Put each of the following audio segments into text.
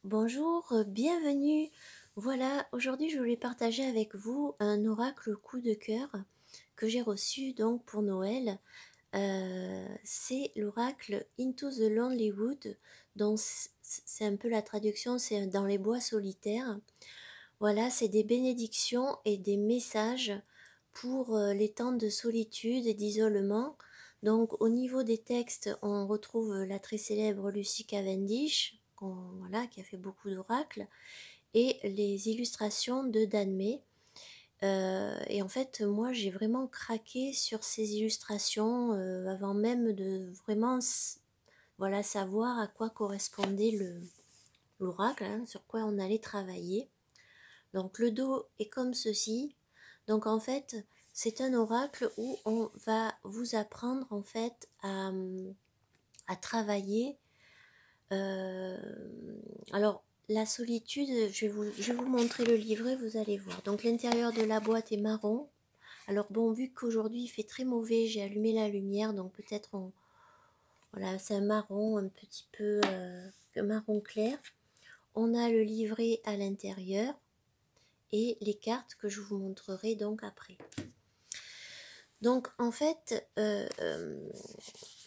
Bonjour, bienvenue. Voilà, aujourd'hui je voulais partager avec vous un oracle coup de cœur que j'ai reçu donc pour Noël. C'est l'oracle Into the Lonely Wood, donc c'est un peu la traduction, c'est dans les bois solitaires. Voilà, c'est des bénédictions et des messages pour les temps de solitude et d'isolement. Donc au niveau des textes, on retrouve la très célèbre Lucy Cavendish, voilà, qui a fait beaucoup d'oracles, et les illustrations de Dan May. Et en fait, moi, j'ai vraiment craqué sur ces illustrations avant même de vraiment voilà, savoir à quoi correspondait l'oracle, hein, sur quoi on allait travailler. Donc le dos est comme ceci. Donc en fait, c'est un oracle où on va vous apprendre en fait à travailler. Euh, alors la solitude, je vais vous montrer le livret, vous allez voir. Donc l'intérieur de la boîte est marron. Alors bon, vu qu'aujourd'hui il fait très mauvais, j'ai allumé la lumière, donc peut-être voilà, c'est un marron un petit peu marron clair. On a le livret à l'intérieur et les cartes que je vous montrerai donc après. Donc en fait,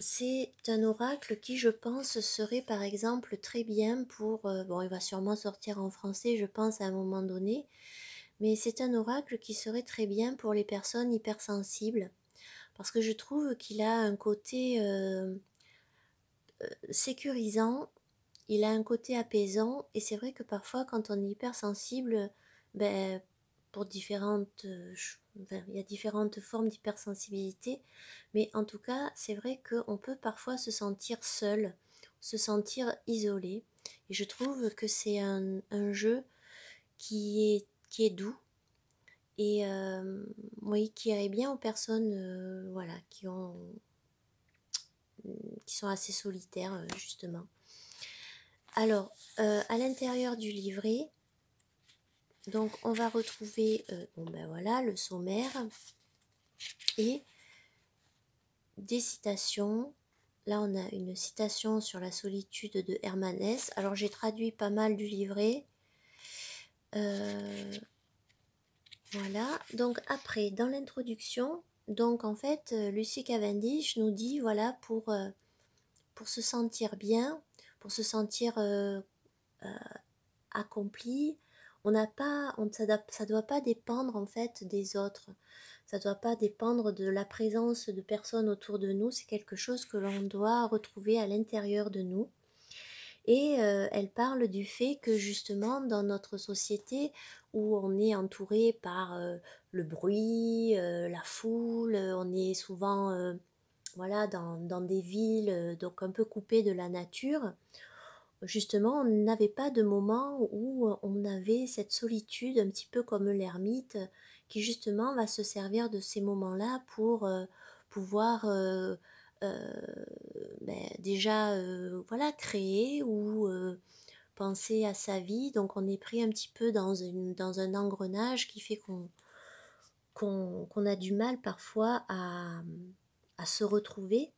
c'est un oracle qui je pense serait par exemple très bien pour, bon il va sûrement sortir en français je pense à un moment donné, mais c'est un oracle qui serait très bien pour les personnes hypersensibles, parce que je trouve qu'il a un côté sécurisant, il a un côté apaisant, et c'est vrai que parfois quand on est hypersensible, ben, pour différentes, enfin, il y a différentes formes d'hypersensibilité, mais en tout cas c'est vrai qu'on peut parfois se sentir seul, se sentir isolé, et je trouve que c'est un jeu qui est doux, et oui, qui irait bien aux personnes voilà, qui sont assez solitaires justement. Alors, à l'intérieur du livret, donc on va retrouver bon ben voilà, le sommaire et des citations. Là on a une citation sur la solitude de Hermann Hesse. Alors j'ai traduit pas mal du livret. Voilà, donc après dans l'introduction, donc en fait Lucy Cavendish nous dit voilà, pour se sentir bien, pour se sentir accompli, ça doit pas dépendre en fait des autres, ça doit pas dépendre de la présence de personnes autour de nous, c'est quelque chose que l'on doit retrouver à l'intérieur de nous. Et elle parle du fait que justement dans notre société où on est entouré par le bruit, la foule, on est souvent voilà, dans des villes donc un peu coupées de la nature. Justement, on n'avait pas de moment où on avait cette solitude, un petit peu comme l'ermite, qui justement va se servir de ces moments-là pour pouvoir euh, déjà voilà, créer ou penser à sa vie. Donc on est pris un petit peu dans un engrenage qui fait qu'on a du mal parfois à se retrouver.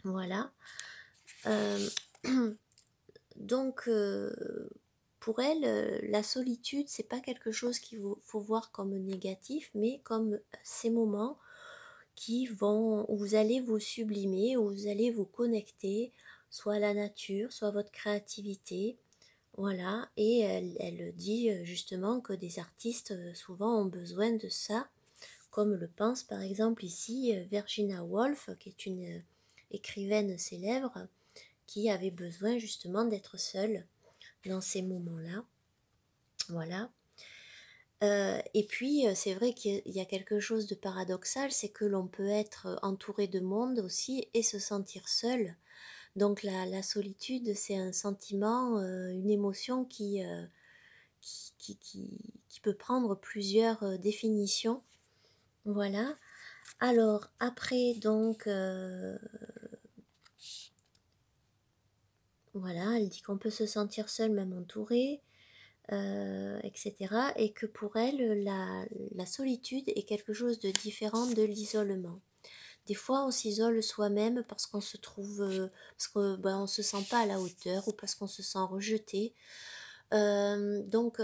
Voilà. Euh, Donc, pour elle, la solitude, c'est pas quelque chose qu'il faut voir comme négatif, mais comme ces moments où vous allez vous sublimer, où vous allez vous connecter, soit à la nature, soit à votre créativité. Voilà, et elle dit justement que des artistes souvent ont besoin de ça, comme le pense par exemple ici Virginia Woolf, qui est une écrivaine célèbre, qui avait besoin justement d'être seule dans ces moments-là. Voilà. Et puis, c'est vrai qu'il y a quelque chose de paradoxal, c'est que l'on peut être entouré de monde aussi et se sentir seul. Donc la solitude, c'est un sentiment, une émotion qui peut prendre plusieurs définitions. Voilà. Alors, après, donc, voilà, elle dit qu'on peut se sentir seul même entouré. Etc. Et que pour elle, la solitude est quelque chose de différent de l'isolement. Des fois, on s'isole soi-même parce qu'on se trouve, parce que ben, on se sent pas à la hauteur ou parce qu'on se sent rejeté. Donc,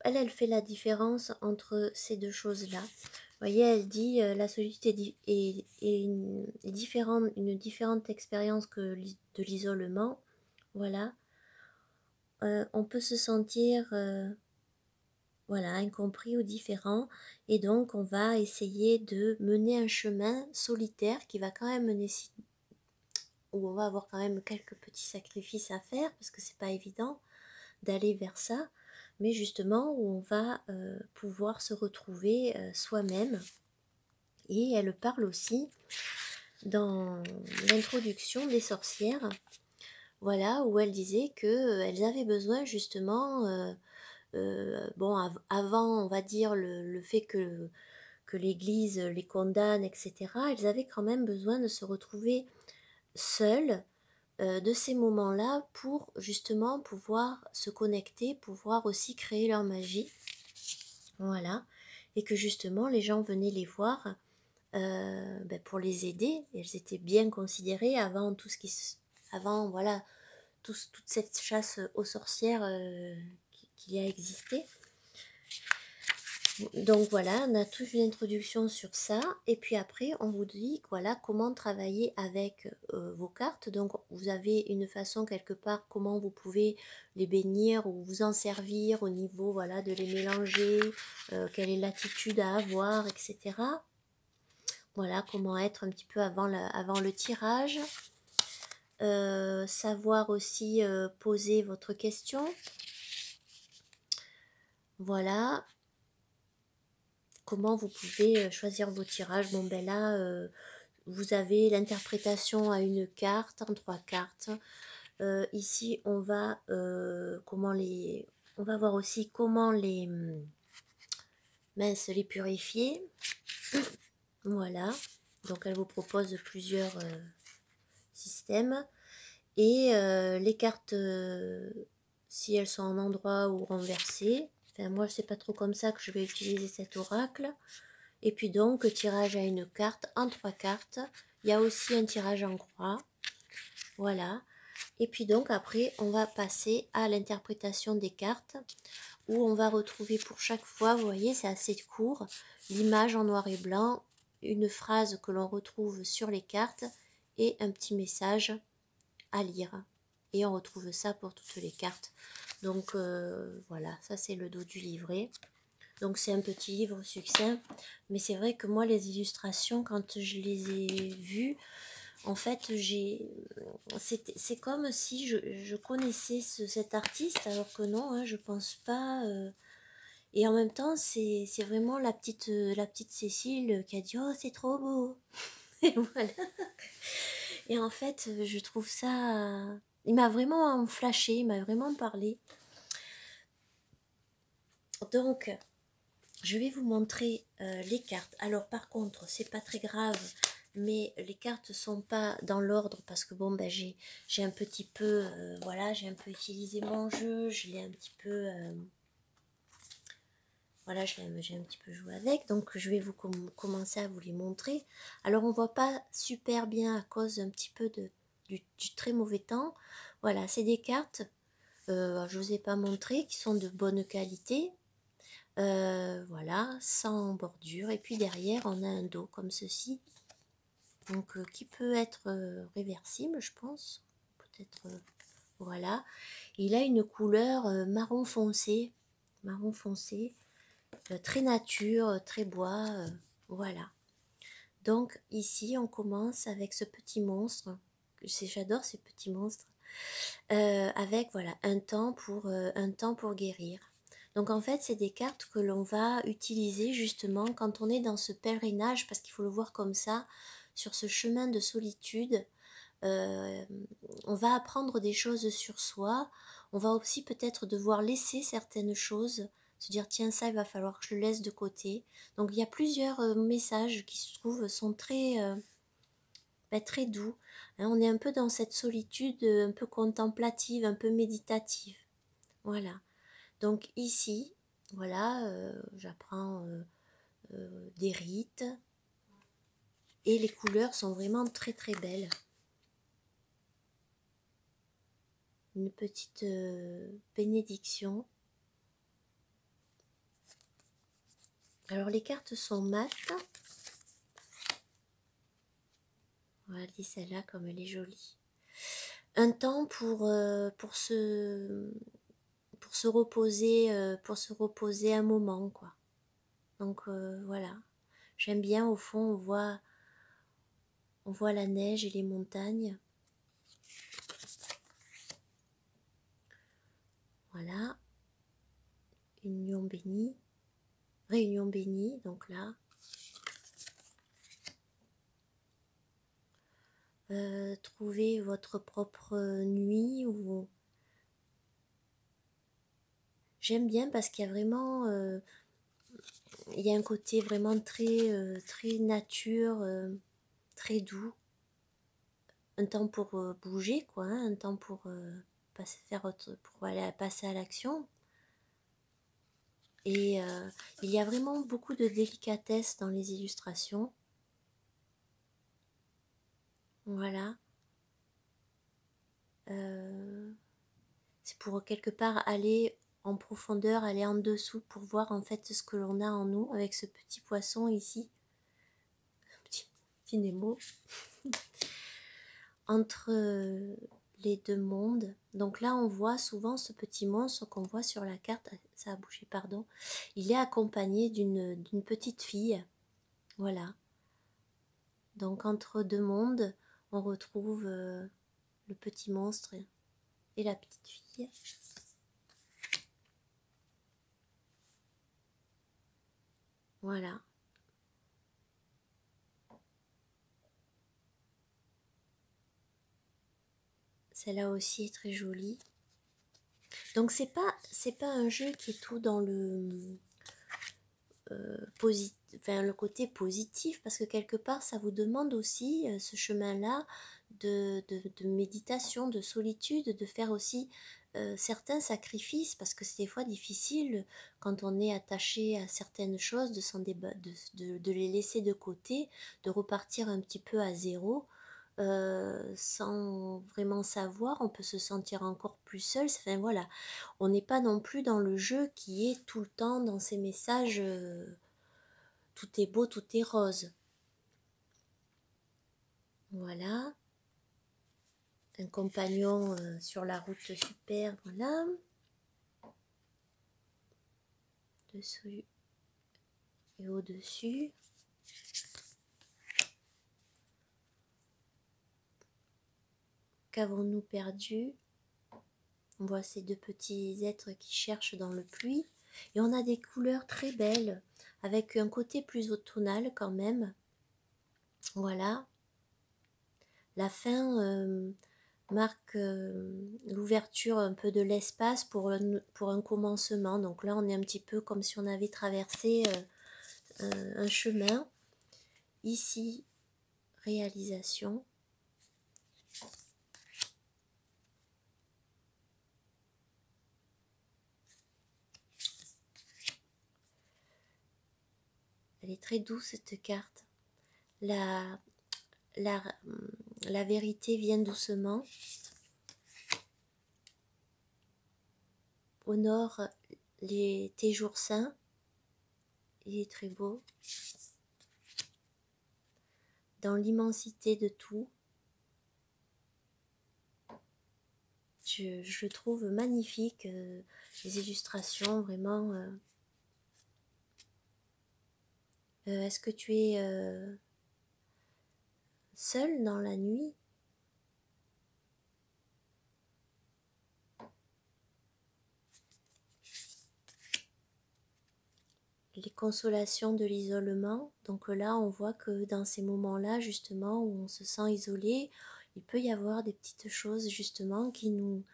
elle fait la différence entre ces deux choses-là. Vous voyez, elle dit la solitude est une différente expérience que de l'isolement. Voilà. On peut se sentir voilà, incompris ou différent, et donc on va essayer de mener un chemin solitaire qui va quand même nécessiter, où on va avoir quand même quelques petits sacrifices à faire parce que c'est pas évident d'aller vers ça, mais justement où on va pouvoir se retrouver soi-même. Et elle parle aussi dans l'introduction des sorcières, voilà, où elle disait que elles avaient besoin justement bon, avant, on va dire, le fait que l'Église les condamne, etc., elles avaient quand même besoin de se retrouver seules de ces moments-là pour justement pouvoir se connecter, pouvoir aussi créer leur magie. Voilà. Et que justement, les gens venaient les voir ben, pour les aider. Elles étaient bien considérées avant tout ce qui avant, voilà, toute cette chasse aux sorcières qui a existé. Donc voilà, on a toute une introduction sur ça, et puis après on vous dit voilà comment travailler avec vos cartes. Donc vous avez une façon quelque part comment vous pouvez les bénir ou vous en servir au niveau voilà de les mélanger, quelle est l'attitude à avoir, etc. Voilà comment être un petit peu avant le tirage. Savoir aussi poser votre question. Voilà. Comment vous pouvez choisir vos tirages. Bon ben là, vous avez l'interprétation à une carte, en 3 cartes. Ici, on va on va voir aussi comment les les purifier. Voilà. Donc elle vous propose plusieurs systèmes. Et les cartes, si elles sont en endroit ou renversées, enfin moi c'est pas trop comme ça que je vais utiliser cet oracle. Et puis donc tirage à une carte, en 3 cartes. Il y a aussi un tirage en croix. Voilà. Et puis donc après on va passer à l'interprétation des cartes, où on va retrouver pour chaque fois, vous voyez c'est assez court, l'image en noir et blanc, une phrase que l'on retrouve sur les cartes et un petit message à lire. Et on retrouve ça pour toutes les cartes. Donc voilà, ça c'est le dos du livret. Donc c'est un petit livre succinct, mais c'est vrai que moi les illustrations, quand je les ai vues, en fait c'est comme si je connaissais cet artiste, alors que non, hein, je pense pas. Et en même temps c'est vraiment la petite Cécile qui a dit oh c'est trop beau. Et voilà. Et en fait je trouve ça, il m'a vraiment flashé, il m'a vraiment parlé. Donc je vais vous montrer les cartes. Alors par contre, c'est pas très grave, mais les cartes sont pas dans l'ordre parce que bon ben j'ai un petit peu voilà, j'ai un peu utilisé mon jeu, je l'ai un petit peu voilà, j'ai un petit peu joué avec, donc je vais vous commencer à vous les montrer. Alors on voit pas super bien à cause un petit peu du très mauvais temps. Voilà, c'est des cartes, je vous ai pas montré, qui sont de bonne qualité. Voilà, sans bordure. Et puis derrière, on a un dos comme ceci. Donc, qui peut être réversible, je pense. Peut-être, voilà. Il a une couleur marron foncé. Marron foncé. Très nature, très bois. Voilà. Donc, ici, on commence avec ce petit monstre. J'adore ces petits monstres. Avec, voilà, un temps pour guérir. Donc en fait, c'est des cartes que l'on va utiliser justement quand on est dans ce pèlerinage, parce qu'il faut le voir comme ça, sur ce chemin de solitude. Euh, on va apprendre des choses sur soi, on va aussi peut-être devoir laisser certaines choses, se dire tiens ça il va falloir que je le laisse de côté. Donc il y a plusieurs messages qui se trouvent sont très doux. Hein, on est un peu dans cette solitude un peu contemplative, un peu méditative. Voilà. Donc ici, voilà, j'apprends des rites. Et les couleurs sont vraiment très très belles. Une petite bénédiction. Alors les cartes sont mates. Voilà, celle-là comme elle est jolie. Un temps pour se reposer, un moment, quoi. Donc voilà, j'aime bien. Au fond, on voit la neige et les montagnes. Voilà, union bénie, réunion bénie. Donc là, trouvez votre propre nuit. Ou j'aime bien parce qu'il y a vraiment il y a un côté vraiment très nature, très doux. Un temps pour bouger, quoi, hein, un temps pour passer à l'action. Et il y a vraiment beaucoup de délicatesse dans les illustrations. Voilà. C'est pour quelque part aller en profondeur, aller en dessous pour voir en fait ce que l'on a en nous avec ce petit poisson ici. Petit Nemo. Entre les deux mondes. Donc là on voit souvent ce petit monstre qu'on voit sur la carte, ça a bougé, pardon. Il est accompagné d'une petite fille. Voilà. Donc entre deux mondes, on retrouve le petit monstre et la petite fille. Voilà. Celle-là aussi est très jolie. Donc c'est pas un jeu qui est tout dans le le côté positif, parce que quelque part ça vous demande aussi ce chemin-là de méditation, de solitude, de faire aussi certains sacrifices, parce que c'est des fois difficile quand on est attaché à certaines choses de les laisser de côté, de repartir un petit peu à zéro. Sans vraiment savoir, on peut se sentir encore plus seul. Enfin voilà, on n'est pas non plus dans le jeu qui est tout le temps dans ces messages tout est beau, tout est rose. Voilà, un compagnon sur la route super, voilà, dessous et au-dessus. Qu'avons-nous perdu? On voit ces deux petits êtres qui cherchent dans le pluie. Et on a des couleurs très belles, avec un côté plus automnal quand même. Voilà. La fin marque l'ouverture un peu de l'espace pour un commencement. Donc là, on est un petit peu comme si on avait traversé un chemin. Ici, réalisation. Elle est très douce cette carte. La vérité vient doucement. Honore tes jours saints. Il est très beau. Dans l'immensité de tout. Je trouve magnifique les illustrations, vraiment. Est-ce que tu es seul dans la nuit? Les consolations de l'isolement. Donc là, on voit que dans ces moments-là, justement, où on se sent isolé, il peut y avoir des petites choses, justement, qui nous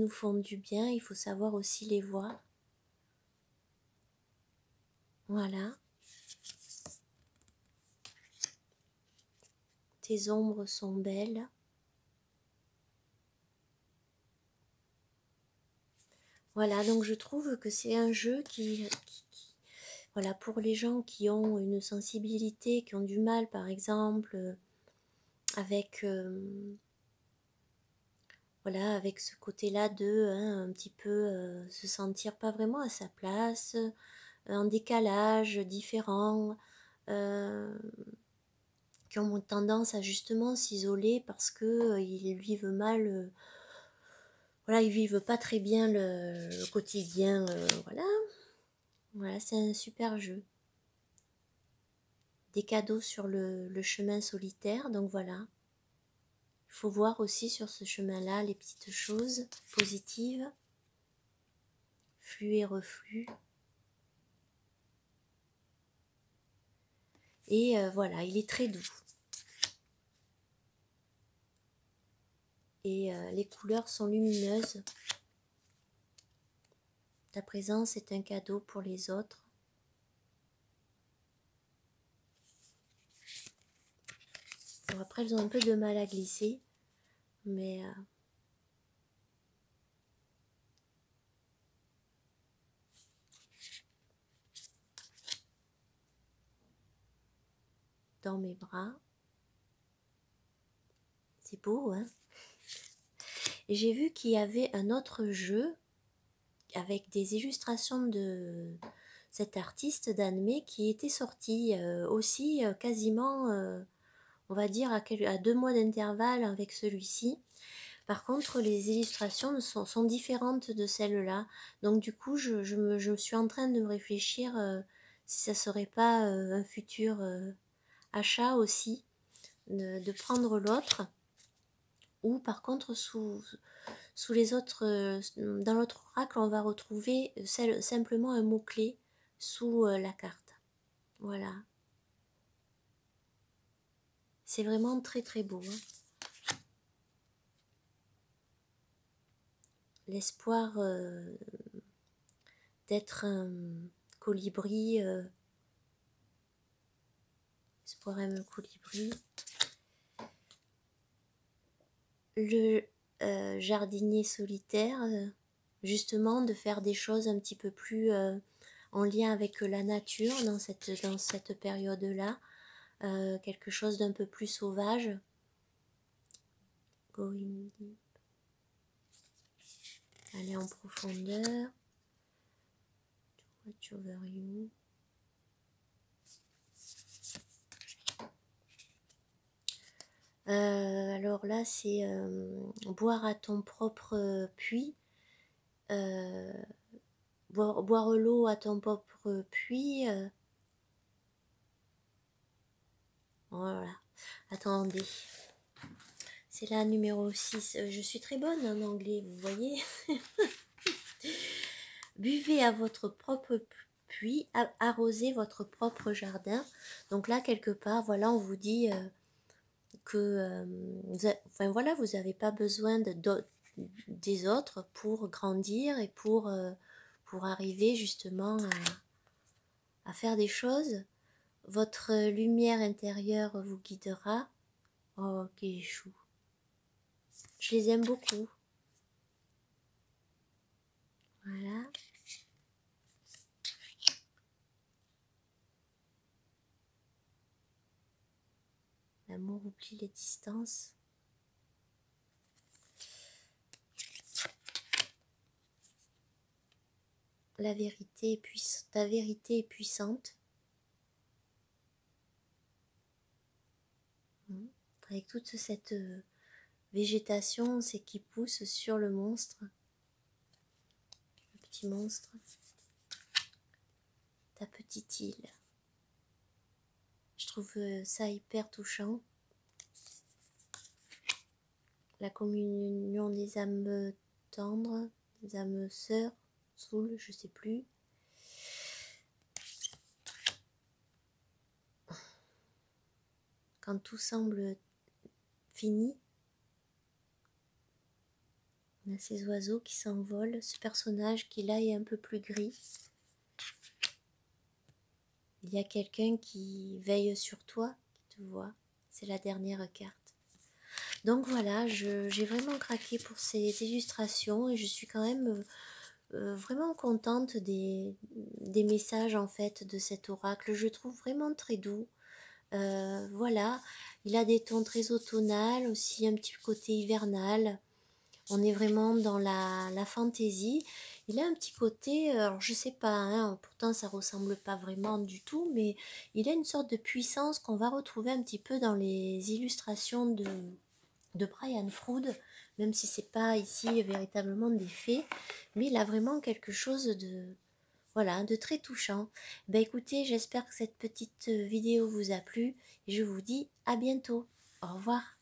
font du bien. Il faut savoir aussi les voir. Voilà. Tes ombres sont belles. Voilà, donc je trouve que c'est un jeu qui Voilà, pour les gens qui ont une sensibilité, qui ont du mal par exemple avec, voilà, avec ce côté-là de un petit peu se sentir pas vraiment à sa place, en décalage, différent, euh, qui ont tendance à justement s'isoler parce que ils vivent mal, voilà, ils vivent pas très bien le quotidien, voilà, voilà, c'est un super jeu. Des cadeaux sur le chemin solitaire, donc voilà. Il faut voir aussi sur ce chemin-là les petites choses positives, flux et reflux. Et voilà, il est très doux. Et les couleurs sont lumineuses. Ta présence est un cadeau pour les autres. Bon, après, elles ont un peu de mal à glisser, mais dans mes bras. C'est beau, hein? Et j'ai vu qu'il y avait un autre jeu avec des illustrations de cet artiste d'Anmé qui était sorti aussi quasiment, on va dire, à 2 mois d'intervalle avec celui-ci. Par contre, les illustrations sont différentes de celles-là. Donc du coup, je suis en train de me réfléchir si ça serait pas un futur achat aussi, de prendre l'autre. Ou par contre, sous les autres, dans l'autre oracle, on va retrouver simplement un mot-clé sous la carte. Voilà. C'est vraiment très très beau. Hein. L'espoir d'être un colibri, l'espoir un colibri. Le jardinier solitaire, justement de faire des choses un petit peu plus en lien avec la nature dans cette période-là, quelque chose d'un peu plus sauvage. Going deep. Aller en profondeur. Watch over you. Alors là, c'est boire à ton propre puits. Boire l'eau à ton propre puits. Voilà. Attendez. C'est la numéro 6. Je suis très bonne en anglais, vous voyez. Buvez à votre propre puits, arrosez votre propre jardin. Donc là, quelque part, voilà, on vous dit que enfin, voilà, vous n'avez pas besoin des autres pour grandir et pour arriver justement à faire des choses. Votre lumière intérieure vous guidera. Oh, quel chou. Je les aime beaucoup. Voilà. L'amour oublie les distances. La vérité est puissante. Ta vérité est puissante. Avec toute cette végétation, c'est qui pousse sur le monstre. Le petit monstre. Ta petite île. Je trouve ça hyper touchant. La communion des âmes tendres, des âmes sœurs, soul, je sais plus. Quand tout semble fini, on a ces oiseaux qui s'envolent, ce personnage qui là est un peu plus gris. Il y a quelqu'un qui veille sur toi, qui te voit. C'est la dernière carte. Donc voilà, j'ai vraiment craqué pour ces illustrations et je suis quand même vraiment contente des messages en fait de cet oracle. Je le trouve vraiment très doux. Voilà, il a des tons très automnales, aussi un petit côté hivernal. On est vraiment dans la fantaisie. Il a un petit côté, alors je sais pas, hein, pourtant ça ressemble pas vraiment du tout, mais il a une sorte de puissance qu'on va retrouver un petit peu dans les illustrations de Brian Froud, même si c'est pas ici véritablement des faits, mais il a vraiment quelque chose de, voilà, de très touchant. Ben écoutez, j'espère que cette petite vidéo vous a plu et je vous dis à bientôt. Au revoir.